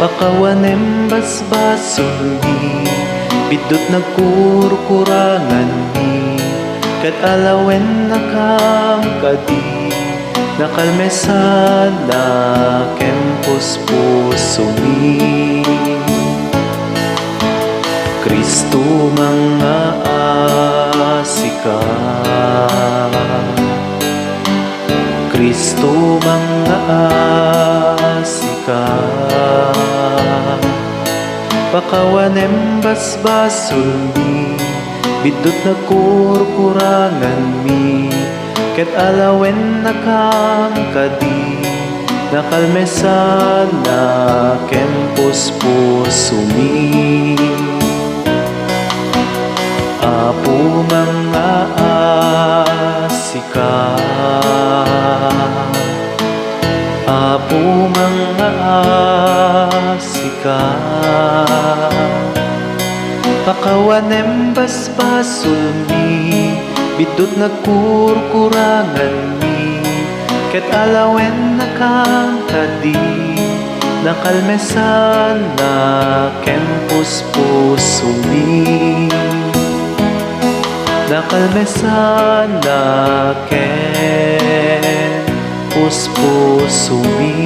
Pakawanem basbason mi, bidot nagkurkurangan mi, kat alawen nakam kadi, nakalmesan na kempus puso mi. Kristo mga asika, Kristo mga asika, pakawanem basbasul mi, bidot nagkurkurangan mi, ket alawen nakam kadi, nakalmesan na kempus puso mi. Apo mga asika, apo mga asika, pakawanem basbasul mi, bidot nagkurkurangan mi, ket alawen nakam kadi, nakalmesan na kempus puso mi. Nakalmesan na kempus puso mi.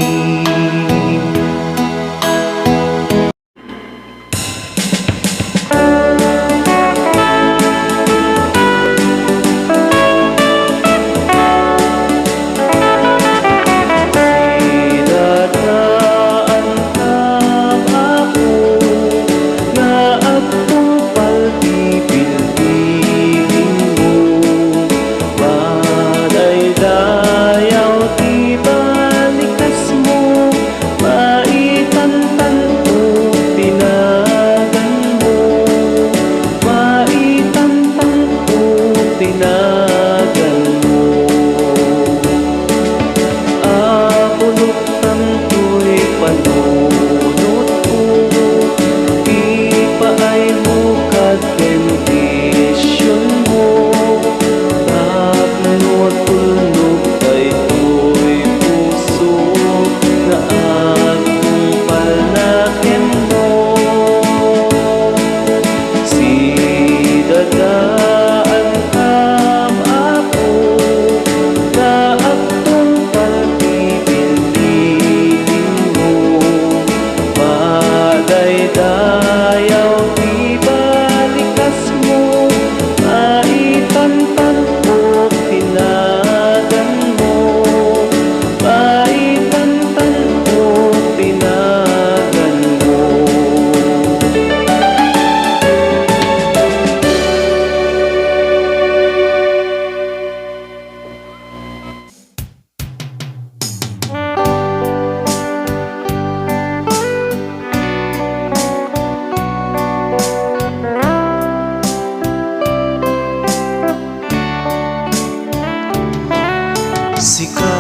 Sikat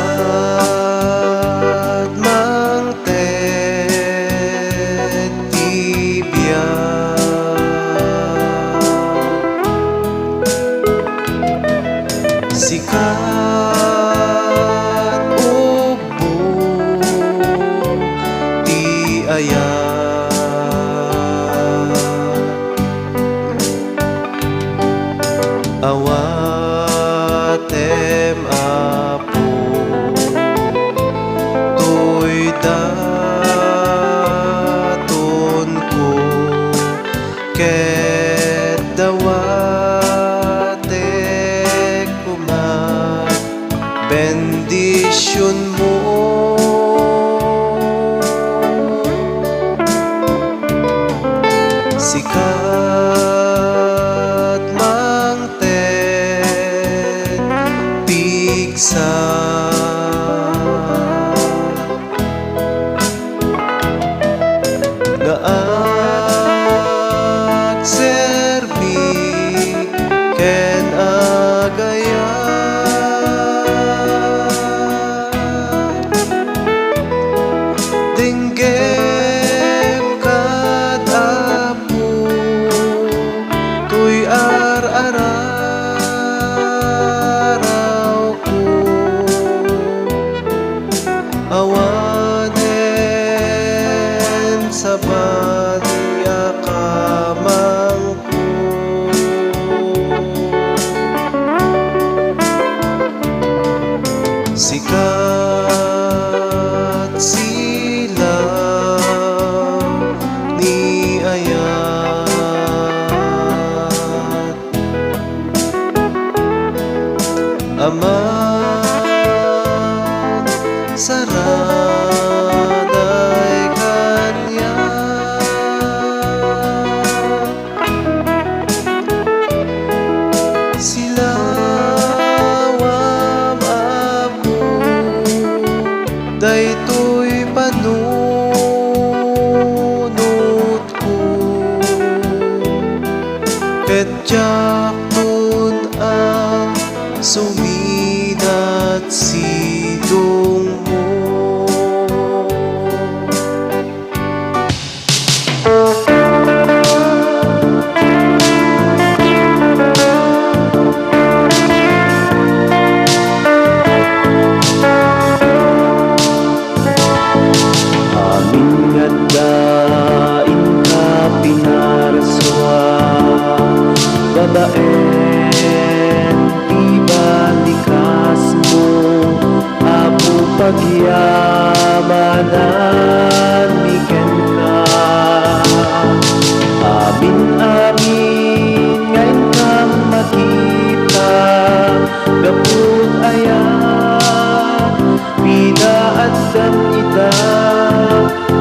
mang tibia, sikat ubo ti aya, awatem apo to'y daton ko, ket dawate kumat bendisyon mo. sa banyakamang ko. Sikat sila ni Ayat, amat saraday kanya. Sila wam apo daytoy panunot ko, ket jakton ang sumidat sidong mo. Amin nga dain ka pinarswa, babaen ti balikas mo, apo pagyamanan miken ka. Amin amin ngayon kang makita, gaput ayat pinaadam ita,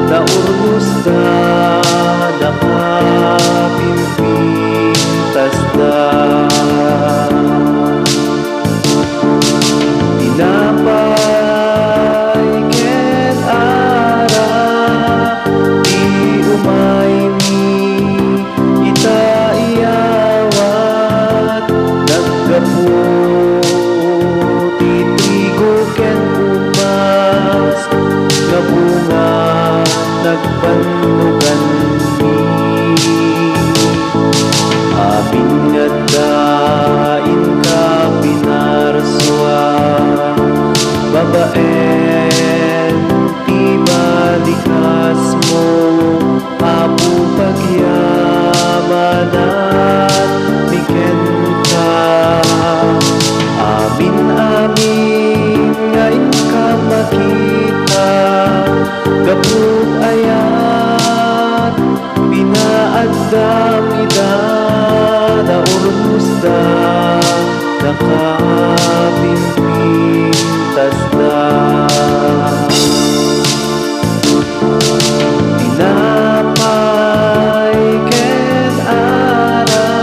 naurnos da nakapimpintas da. Tinapay ken ara di umay mi ita iyawat, naggaputi trigo ken umas, nga bunga nagbandugan mi. Amin nga dain ka pinarswa, babaen ti balikas mo, apo pagyamanan miken ka. Amin amin ngayon ka makita, gaput ayat pinaadam ida, naurnos da nakapimpintas da. Tinapay ken ara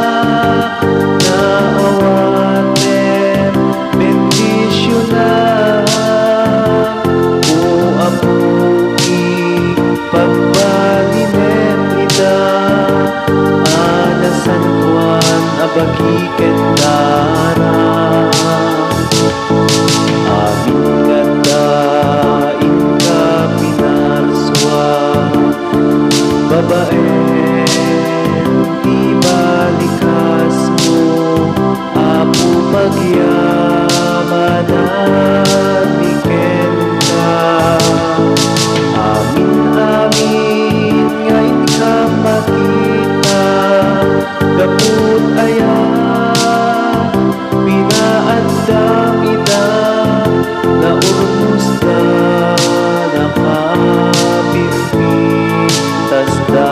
na awaten bendisyonan, o apogi pagbalinen ida, ana San Juan abagi ken dara. Amin nga dain ka pinarswa, babaen ti balikas mo, apo pagyamanan miken ka. Amin amin ngayon ka makita, gaput ayat pinaandam ida, naurnos da nakapimpintas da.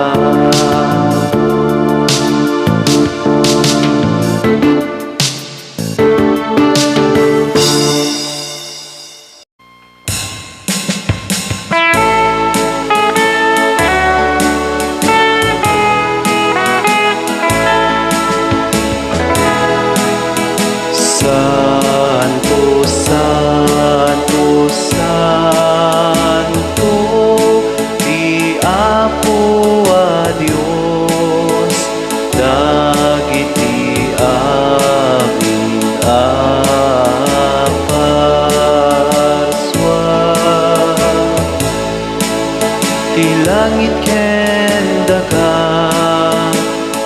Santo, Santo, Santo, di Apo a Dios, dagiti amin aparswa. Ti langit ken daga,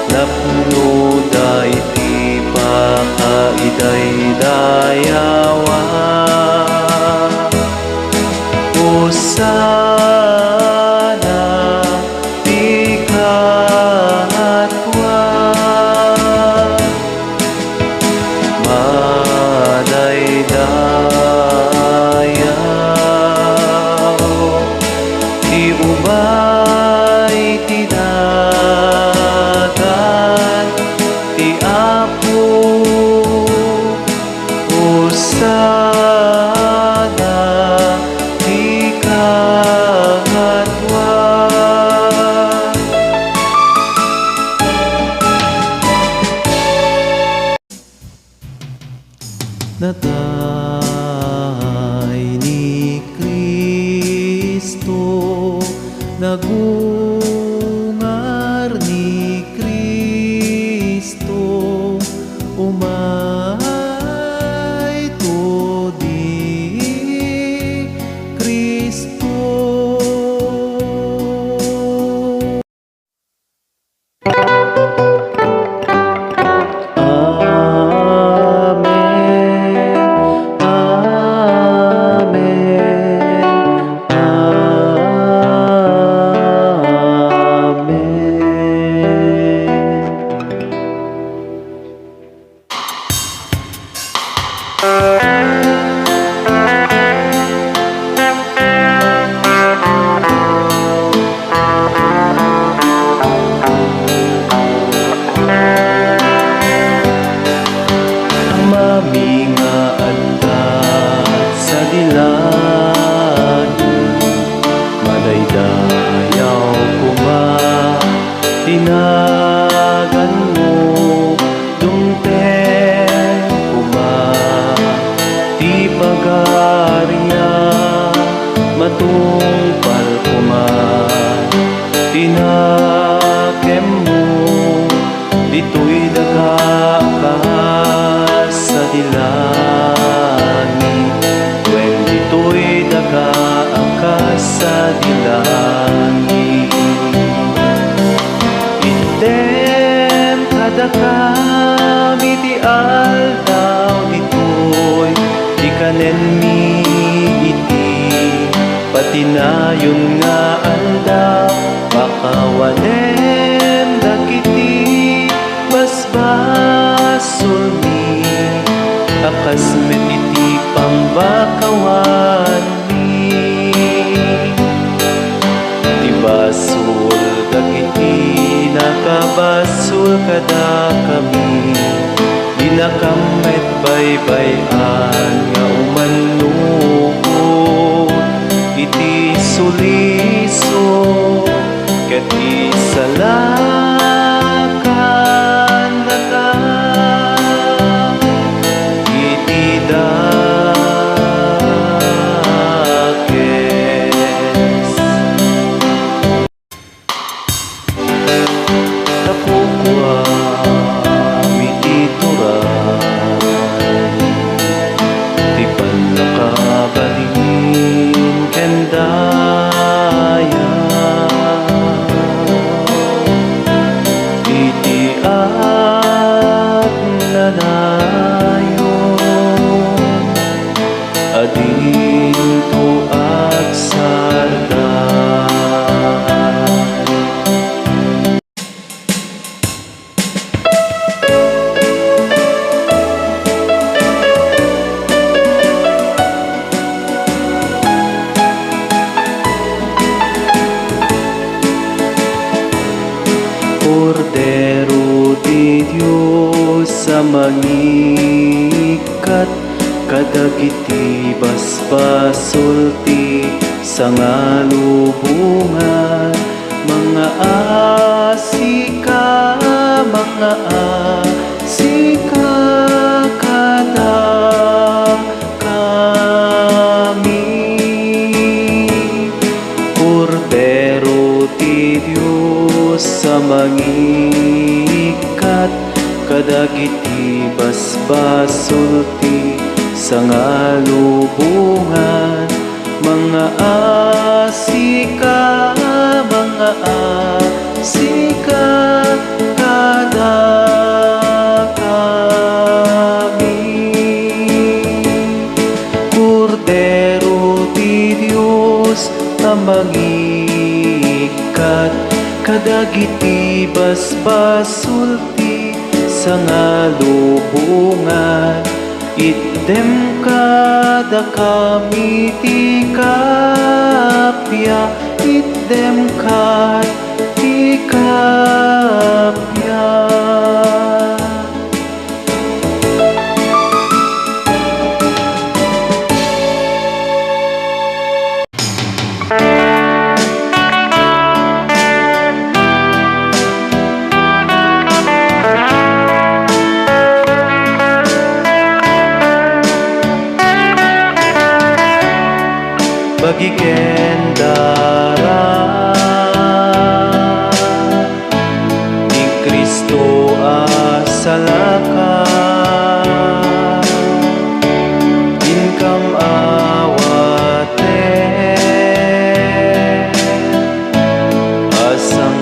napno dayti pakaiday-dayawa. Hosana Natay ni Kristo, nagungar ni Kristo, umay to di Kristo. Amen, amen, amen. Mami nga adda sa dilani, madaydayaw kuma tinagan mo, dumten kuma ti pagarya, matungpal kuma tinakem mo, dito'y daga ka sa dilani, when dito'y daga ka sa dilani. Item kada kami ti aldaw dito'y di kanen mi iti, pati na yun nga aldaw makawanem dagiti basbasul mi, akas met iti pambakawan mi. Ti basul dagiti nakabasul kada kami, di nakamet baybayan nga umanlukot iti suliso, ket isalakan naka iti dakes. Tapukwa iti turay, ti panakabalin kendaya, iti at nanayon, adinto at sarday. Kordero ti Diyos sa mangikat, kadagiti basbasol ti sangalubungan, mga asika kada kami. Kordero ti Diyos sa mangikat, kadagiti basbasol ti sangalubungan, mga asika kada kami. Kordero ti Diyos mangikat, kadagiti basbasol ti sangalubungan, item kada kami ti kapya, item kad ti kapya. bagiken dara ni Kristo asalaka inkam awate asang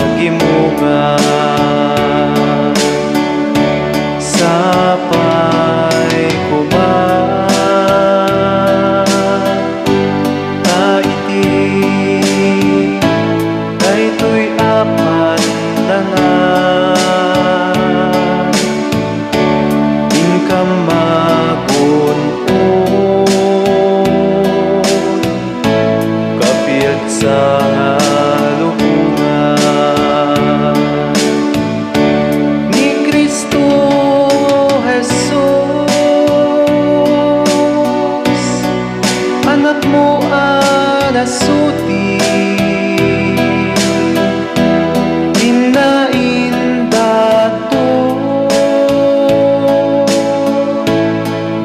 kagimunga sapay kuma sa lubungan ni Kristo Jesus, anak mo anasuti inaindato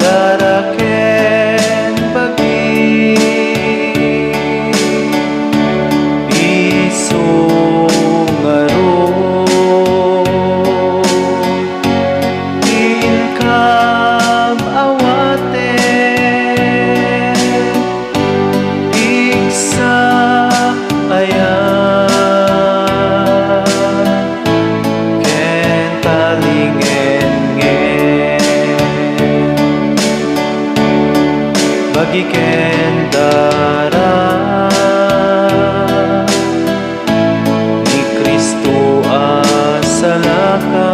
daraken bagi bagiken dara ni Kristo asalaka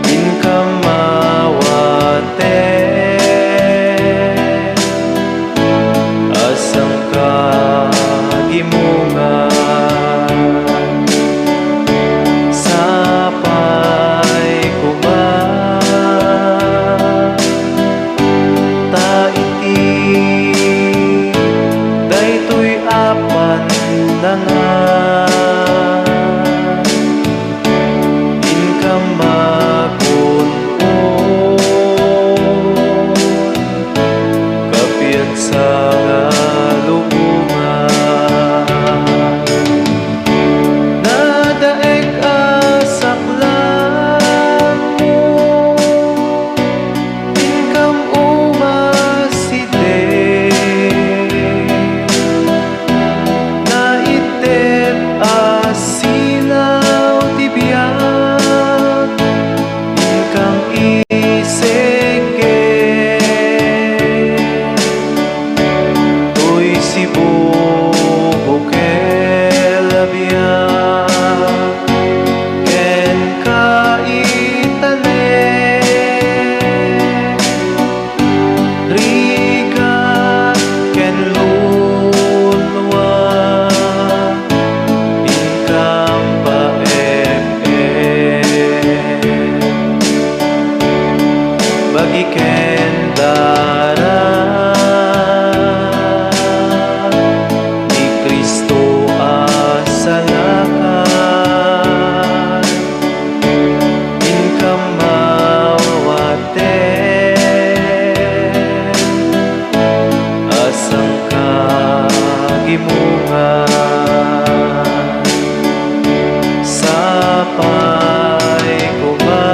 inkam mawate asang kagimunga sapay kuma inkam magunpon kapit sa lubungan nadaig asaklan mo inkam umaside asilaw tibiyag inkang isege tuy sibubukelabiyag ken kaitane rigat ken lunwa bagiken dara ni Kristo asalaka inkam mawate asang kagimungan sapay kuma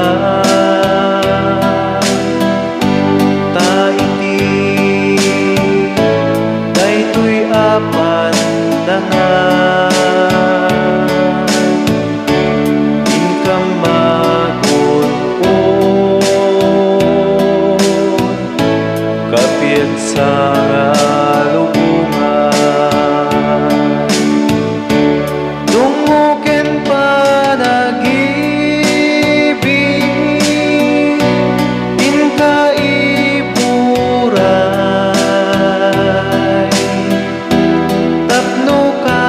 inkam magunpon kapit sa lubungan dunguken panag-ibig inkaiburay tapno ka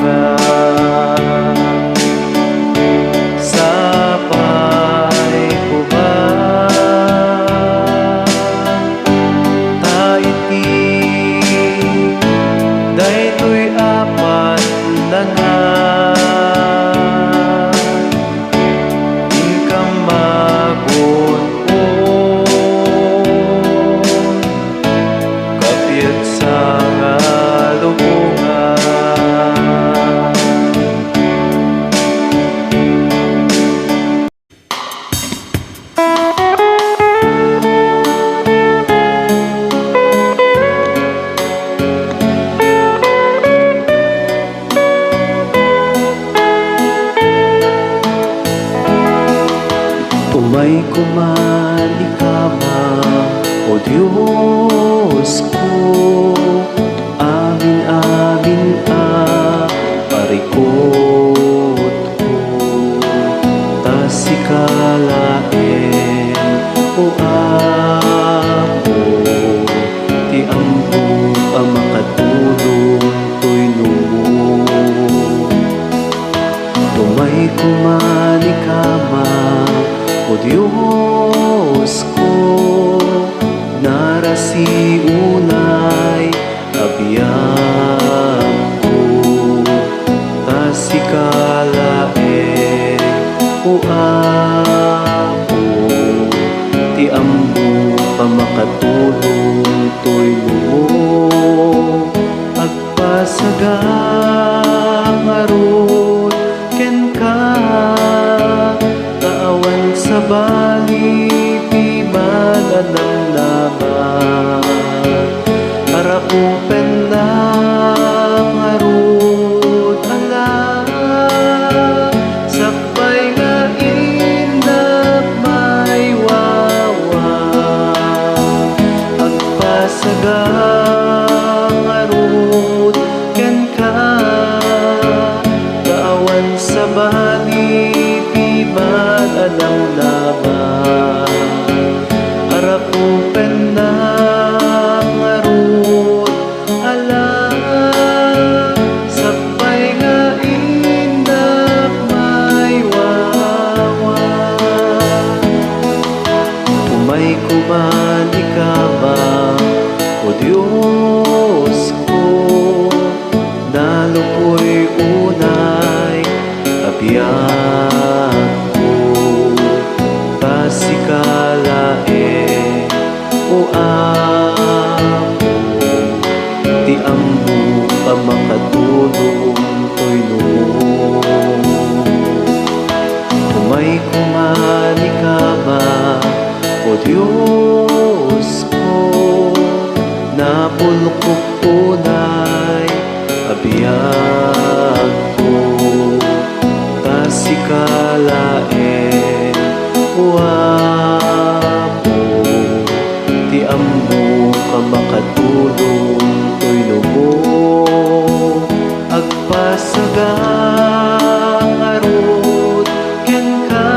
bunga. Sapay ko ba taiti daytoy apat na nga di ka magun-on kapit sa nga lubungan. Umay kumani ka ba, O Diyos ko, amin-amin parikot ko, tas ikalain o ako, ti ambo ang makatulong to'y numo. Umay kumani ka ba, O Diyos ko, narasi unay abiyang ko, tas ikalain o ako, ti ambo pa makatulong to'y mo. Agpasagang arot ken ka, taawan sa bali piman anang laman, para upen na ngarut ala, sakbay nga inap may wawa. Agpasagang arut ken ka, taawan sa bali piman anang laman, harap upen na ngarut ala, sakbay nga inap may wawa. Umay kumani ka ba, O Diyos ko, nalupoy unay abiyang ko, tas ikalain o ako, ti ambo pa makatulong to'y numo. Umay kumani ka ba, O Diyos ko, napulkok unay abiyang ko, tas ikalain o ako, ti ambo ka makatulong to'y numo. Agpasagang arot ken ka,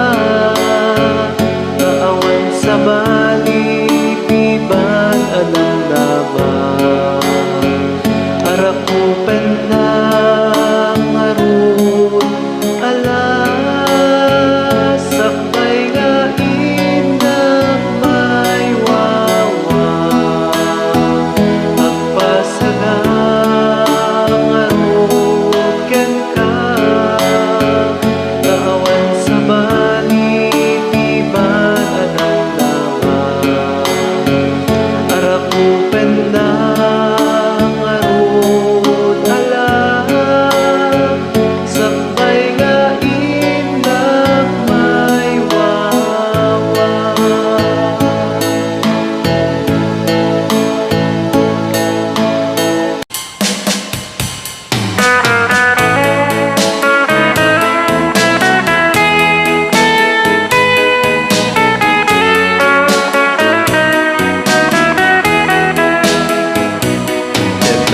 taawan sa bali piban anang laman, harap upen na ngarut ala, sakbay nga inap may wawa. Agpasagang arot ken ka, taawan sa bali piban anang laman, harap upen na ngarut ala, sakbay nga inap may wawa.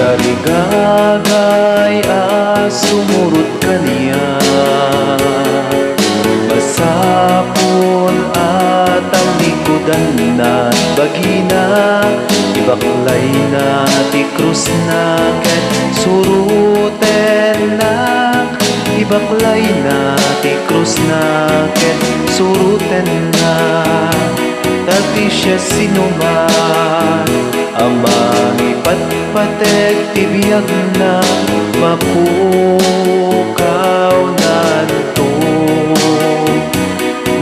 Taligagay sumurot kaniya, masapon at ang likodan na bagina, ibaklay na ti krus na ket surut nak ibaklay na ti krus na ket suruten na dati siya sinuman amang ipatpatek ti biyag na mapukaw nanto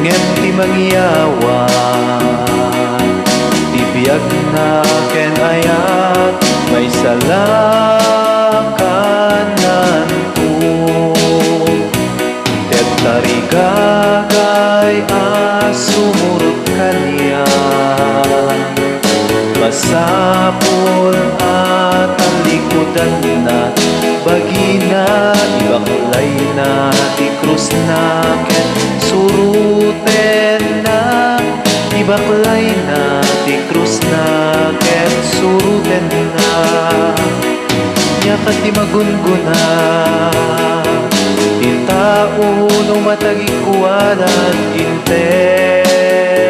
ngem ti mangyawa ti biyag na ken ayat may salakan nanto ket tarigagay sumurot kaniya masapol at ang likodan na bagina ibaklay na ti krus na ket suruten na ibaklay na ti krus na ket suruten na yakat ti magunguna ti tao no matagikuanan interot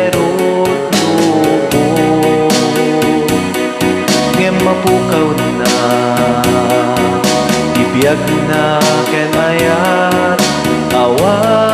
lubo ngem mapukaw na ibiyag na ken ayat awan